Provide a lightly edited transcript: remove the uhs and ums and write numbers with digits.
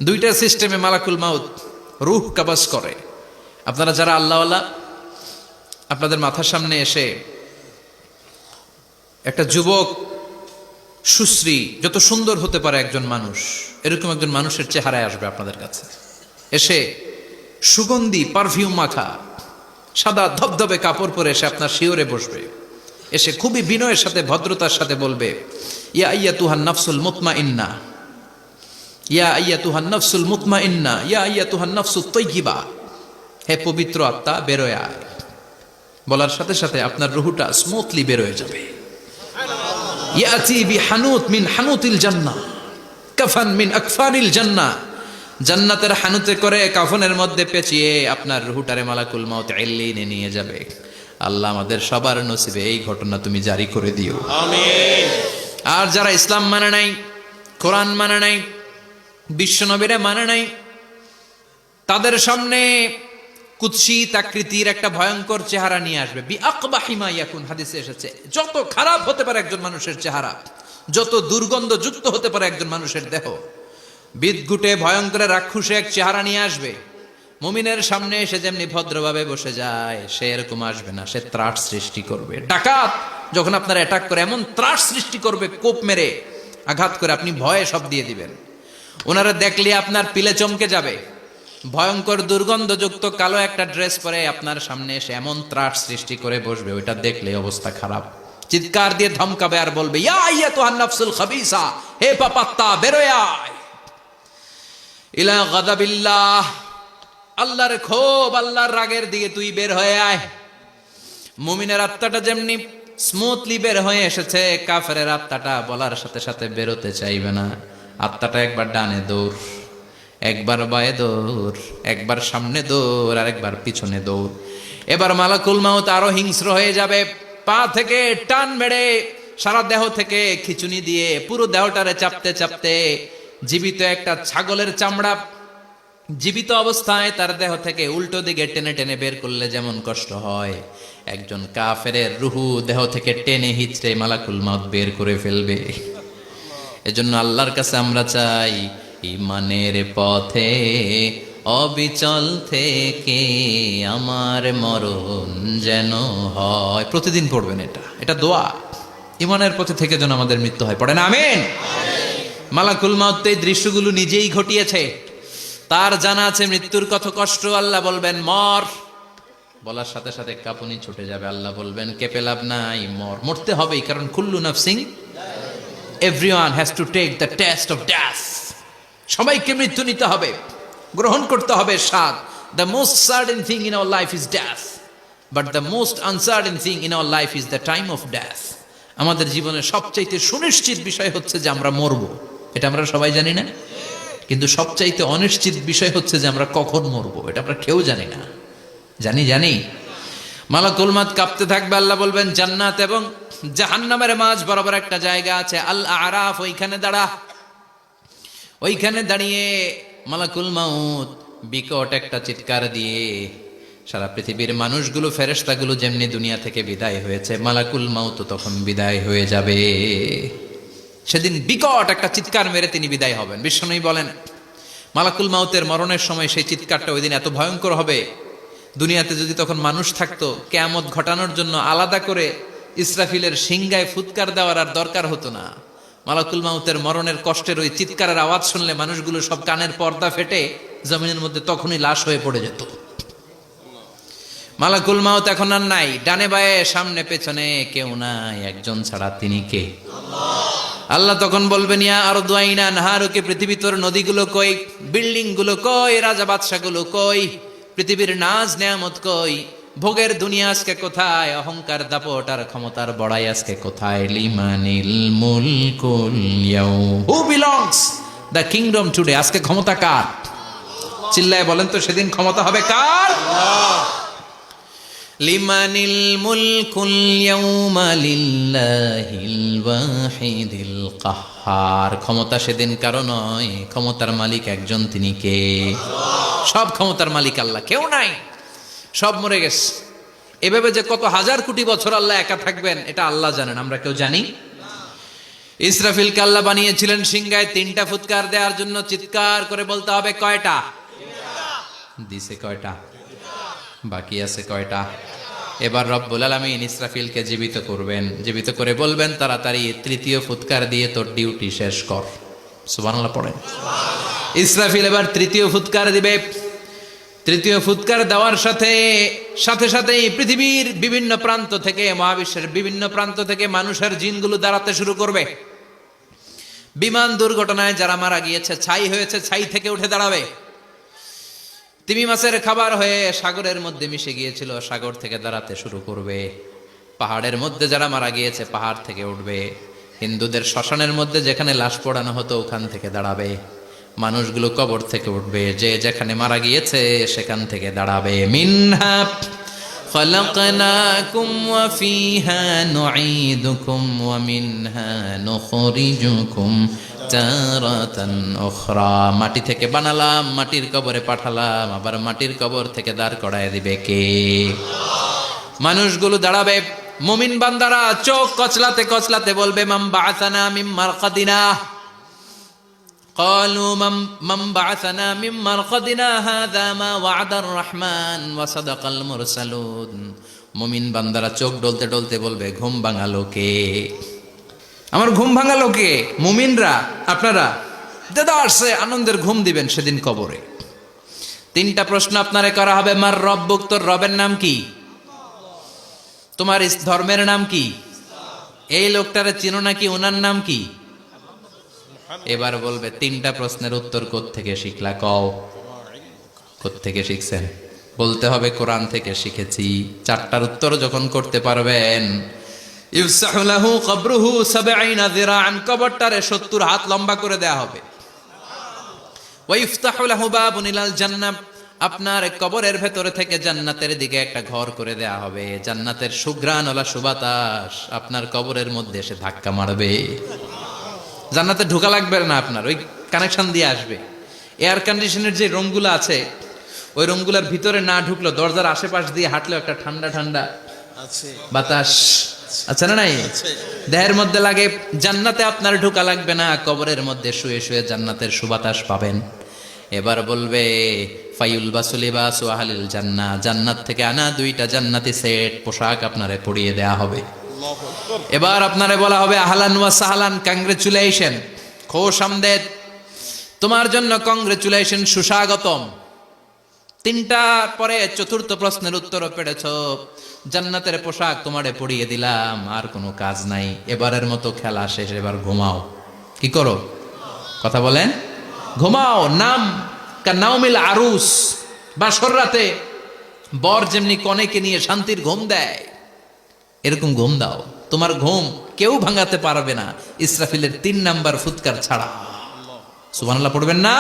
দুইটা সিস্টেমে মালাকুল মাউত রূহ কবজ করে। আপনারা যারা আল্লাহওয়ালা, আপনাদের মাথার সামনে এসে একটা যুবক সুশ্রী, যত সুন্দর হতে পারে একজন মানুষ, এরকম একজন মানুষের চেহারায় আসবে আপনাদের কাছে, এসে সুগন্ধি পারফিউম মাখা সাদা ধবধবে কাপড় পরে এসে আপনার শিওরে বসবে, এসে খুবই বিনয়ের সাথে ভদ্রতার সাথে বলবে, ইয়া আইয়াতুহান নাফসুল মুতমাইন্না, ইয়া আইয়াতুহান নাফসুল মুতমাইন্না, ইয়া আইয়াতুহান নাফসুত তাইয়্যিবা, হে পবিত্র আত্মা বেরোয় আয়। বলার সাথে সাথে আপনার রুহটা স্মুথলি বেরোয় যাবে। ইয়াতি বিহানুত মিন হানুতিল জান্নাহ, কাফান মিন আকফানিল জান্নাহ, জান্নাতের হানুতে করে কাফনের মধ্যে পেঁচিয়ে আপনার রুহটারে মালাকুল মাউত ইল্লিনে নিয়ে যাবে। আল্লাহ আমাদের সবার নসিবে এই ঘটনা তুমি জারি করে দিও, আমিন। আর যারা ইসলাম মানে নাই, কোরআন মানে নাই, বিশ্বনবীরে মানে নাই, তাদের সামনে কুৎসিত আকৃতির একটা ভয়ঙ্কর চেহারা নিয়ে আসবে। বি আকবাহি মা ইয়াকুন, হাদিসে এসেছে, যত খারাপ হতে পারে একজন মানুষের চেহারা, যত দুর্গন্ধযুক্ত হতে পারে একজন মানুষের দেহ, বিদঘুটে ভয়ঙ্কর রাক্ষসে এক চেহারা নিয়ে আসবে। মুমিনের সামনে এসে যেমনি ভদ্রভাবে বসে যায়, সে এরকম আসবে না, সে ত্রাস সৃষ্টি করবে। ডাকাত যখন আপনার অ্যাটাক করে এমন ত্রাস সৃষ্টি করবে, কোপ মেরে আঘাত করে আপনি ভয়ে সব দিয়ে দিবেন। ওনারা দেখলে আপনার পিলে চমকে যাবে। ভয়ঙ্কর দুর্গন্ধযুক্ত কালো একটা ড্রেস পরে আপনার সামনে এসে এমন ত্রাস সৃষ্টি করে বসবে, ওইটা দেখলে অবস্থা খারাপ। চিৎকার দিয়ে ধমকাবে আর বলবে, ইয়া আইয়াতুহান নাফসুল খাবিসা, হে পাপাত্তা বেরোয় আয় ইলা গাদাবিল্লাহ, আল্লাহর ক্ষোভ, আল্লাহর রাগের দিকে তুই বের হয়ে আয়। মুমিনের আত্মাটা যেমনি স্মুথলি বের হয়ে এসেছে, কাফেরের আত্মাটা বলার সাথে সাথে বেরোতে চাইবে না। আত্মাটা একবার ডানে দৌড়, একবার বায়ে দৌড়, একবার সামনে দৌড়, আর একবার পিছনে দৌড়। এবার মালাকুল মাউত আরো হিংস্র হয়ে যাবে। পা থেকে টান মেরে সারা দেহ থেকে খিচুনি দিয়ে পুরো দেহটারে চাপতে চাপতে জীবিত একটা ছাগলের চামড়া জীবিত অবস্থায় তার দেহ থেকে উল্টো দিকে টেনে টেনে বের করলে যেমন কষ্ট হয়, একজন কাফেরের রুহু দেহ থেকে টেনে হিচড়ে মালাকুল মাউত বের করে ফেলবে। এজন্য আল্লাহর কাছে আমরা চাই, ইমানের পথে অবিচল থেকে আমার মরণ যেন হয়। প্রতিদিন পড়বেন এটা দোয়া, ইমানের পথে থেকে যেন আমাদের মৃত্যু হয়। পড়েন আমিন। মালাকুল মাউত এই দৃশ্যগুলো নিজেই ঘটিয়েছে, তার জানা আছে মৃত্যুর কত কষ্ট। আল্লাহ বলবেন মর, বলার সাথে সাথে কাঁপুনি ছুটে যাবে। আল্লাহ বলবেন কেঁপে লাভ নাই, মর, মরতে হবেই, কারণ কুল্লু নাফসিন, everyone has to take the test of death. সবাইকে মৃত্যু নিতে হবে, গ্রহণ করতে হবে স্বাদ। The most certain thing in our life is death, but the most uncertain thing in our life is the time of death. আমাদের জীবনের সবচাইতে সুনিশ্চিত বিষয় হচ্ছে যে আমরা মরবো, এটা আমরা সবাই জানি না, কিন্তু সবচাইতে অনিশ্চিত বিষয় হচ্ছে যে আমরা কখন মরবো, এটা আমরা কেউ জানি না। জানি মালাকুল মাউত কাঁপতে থাকবে। আল্লাহ বলবেন জান্নাত এবং জাহান্নামের মাঝ বরাবর একটা জায়গা আছে, আল আরাফ, ওইখানে দাঁড়া। ওইখানে দাঁড়িয়ে মালাকুল মাউত বিকট একটা চিৎকার দিয়ে সারা পৃথিবীর মানুষগুলো, ফেরেশতাগুলো যেমনি দুনিয়া থেকে বিদায় হয়েছে, মালাকুল মাউত তখন বিদায় হয়ে যাবে। সেদিন বিকট একটা চিৎকার মেরে তিনি বিদায় হবেন। বিশ্বনবী বলেন, মালাকুল মাউতের মরণের সময় সেই চিৎকারটা ওই দিন এত ভয়ঙ্কর হবে, দুনিয়াতে যদি তখন মানুষ থাকতো, কিয়ামত ঘটানোর জন্য আলাদা করে ইসরাফিলের সিংগায় ফুৎকার দেওয়ার আর দরকার হতো না। মালাকুল মাউতের মরণের কষ্টের ওই চিৎকারের আওয়াজ শুনলে মানুষগুলো সব কানের পর্দা ফেটে জমিনের মধ্যে তখনই লাশ হয়ে পড়ে যেত। মালাকুল মাউত এখন আর নাই, ডানে বায়ে সামনে পেছনে কেউ নাই, একজন ছাড়া, তিনি কে? আল্লাহ তখন বলবেন, ইয়া আরদু আইনা নাহারুকে, পৃথিবী তোর নদীগুলো কই, বিল্ডিং গুলো কই, রাজা বাদশাগুলো কই, পৃথিবীর নাজ নেয়ামত কই, ভোগের দুনিয়া আজকে কোথায়, অহংকার দাপট আর ক্ষমতার বড়াই আজকে কোথায়? লিমানিল মুলকুল ইয়াউম, who belongs the kingdom today, আজকে ক্ষমতা কার? চিল্লায় বলেন তো, সেদিন ক্ষমতা হবে কার? লিমানিল মুলকুল ইয়াউমা লিল্লাহিল ওয়াহিদিল কাহ্হার, ক্ষমতা সেদিন কারো নয়, ক্ষমতার মালিক একজন, তিনি কে? সব ক্ষমতার মালিক আল্লাহ, কেউ নাই, সব মরে গেছে। এভাবে যে কত হাজার কোটি বছর আল্লাহ একা থাকবেন এটা আল্লাহ জানেন, আমরা কেউ জানি? ইসরাফিলকে আল্লাহ বানিয়েছিলেন সিংহায় 3টা ফুৎকার দেওয়ার জন্য। চিৎকার করে বলতে হবে কয়টা? দিছে কয়টা? বাকি আছে কয়টা? এবার রব্বুল আলামিন ইসরাফিলকে জীবিত করবেন, জীবিত করে বলবেন তাড়াতাড়ি 3য় ফুৎকার দিয়ে তোর ডিউটি শেষ কর। সুবহানাল্লাহ পড়েন। ইসরাফিল এবার 3য় ফুৎকার দিবে। 3য় ফুৎকার দেওয়ার সাথে সাথেই পৃথিবীর বিভিন্ন প্রান্ত থেকে, মহাবিশ্বের বিভিন্ন প্রান্ত থেকে মানুষের জিনগুলো দাঁড়াতে শুরু করবে। বিমান দুর্ঘটনায় যারা মারা গিয়েছে, ছাই হয়েছে, ছাই থেকে উঠে দাঁড়াবে। তিমি মাছের খাবার হয়ে সাগরের মধ্যে মিশে গিয়েছিল, সাগর থেকে দাঁড়াতে শুরু করবে। পাহাড়ের মধ্যে যারা মারা গিয়েছে, পাহাড় থেকে উঠবে। হিন্দুদের শ্মশানের মধ্যে যেখানে লাশ পোড়ানো হতো, ওখান থেকে দাঁড়াবে। মানুষগুলো কবর থেকে উঠবে, যে যেখানে মারা গিয়েছে সেখান থেকে দাঁড়াবে। মিনহা খালাকনাকুম ওয়া ফিহা নুঈদুকুম ওয়া মিনহা নুখরিজুকুম তারাতান উখরা। মাটি থেকে বানালাম, মাটির কবরে পাঠালাম, আবার মাটির কবর থেকে দাঁড় করায় দিবে কে? মানুষগুলো দাঁড়াবে। মুমিন বান্দারা চোখ কচলাতে কচলাতে বলবে মান বাআসানা মিন মারকাদিনা। قالوا من بعثنا من مرقدنا هذا ما وعد الرحمن وصدق المرسلون। মুমিন বান্দারা চোখ ডলতে ডলতে বলবে ঘুম ভাঙালো কে? আমার ঘুম ভাঙালো কে? মুমিনরা, আপনারা দেদারসে আনন্দের ঘুম দিবেন সেদিন কবরে। 3টা প্রশ্ন আপনারে করা হবে। মার রব্বুক, তোর রবের নাম কি? তোমার ধর্মের নাম কি? এই লোকটারে চিনো নাকি? ওনার নাম কি? এবার বলবে 3টা প্রশ্নের উত্তর কোত্থেকে শিখলা? কও কোত্থেকে শিখছেন? বলতে হবে কোরআন থেকে শিখেছি। 4টার উত্তর যখন করতে পারবেন, ইফসাহু লাহু কবরুহু 70 যিরাআন, কবরটারে 70 হাত লম্বা করে দেয়া হবে। ওয়া ইফতাহু লাহু বাবুন ইলাল জান্নাহ, আপনার কবরের ভেতরে থেকে জান্নাতের দিকে একটা ঘর করে দেয়া হবে। জান্নাতের সুঘ্রাণ ওলা সুবাতাস আপনার কবরের মধ্যে এসে ধাক্কা মারবে। জান্নাতে ঢোকা লাগবে না, আপনার ওই কানেকশন দিয়ে আসবে। এয়ার কন্ডিশনের যে রুমগুলো আছে, ওই রুমগুলোর ভিতরে না ঢুকলো, দরজার আশেপাশ দিয়ে হাঁটলেও একটা ঠান্ডা ঠান্ডা বাতাস আছে না নাই? দেহের মধ্যে লাগে। জান্নাতে আপনার ঢোকা লাগবে না, কবরের মধ্যে শুয়ে শুয়ে জান্নাতের সুবাতাস পাবেন। এবার বলবে ফাইউল বাসুলিবাসু আহলিল জান্নাহ, জান্নাত থেকে আনা 2টা জান্নাতি সেট পোশাক আপনারে পরিয়ে দেয়া হবে। এবার আপনারে বলা হবে আহলান ওয়া সাহলান, কংগ্রেচুলেশন, খোশ আমদেদ, তোমার জন্য কংগ্রেচুলেশন, সুস্বাগতম। 3টার পরে 4র্থ প্রশ্নের উত্তরও পেরেছ, জান্নাতের পোশাক তোমারে পরিয়ে দিলাম, আর কোনো কাজ নাই, এবারের মতো খেলা শেষ, এবার ঘুমাও। কি করো? কথা বলেন। ঘুমাও। নাম কানাউমিল আরুস, বাসর রাতে বর যেমনি কনেকে নিয়ে শান্তির ঘুম দেয়, এরকম ঘুম দাও। তোমার ঘুম কেউ ভাঙাতে পারবে না ইসরাফিলের 3 নাম্বার ফুৎকার ছাড়া। সুবহানাল্লাহ পড়বেন না?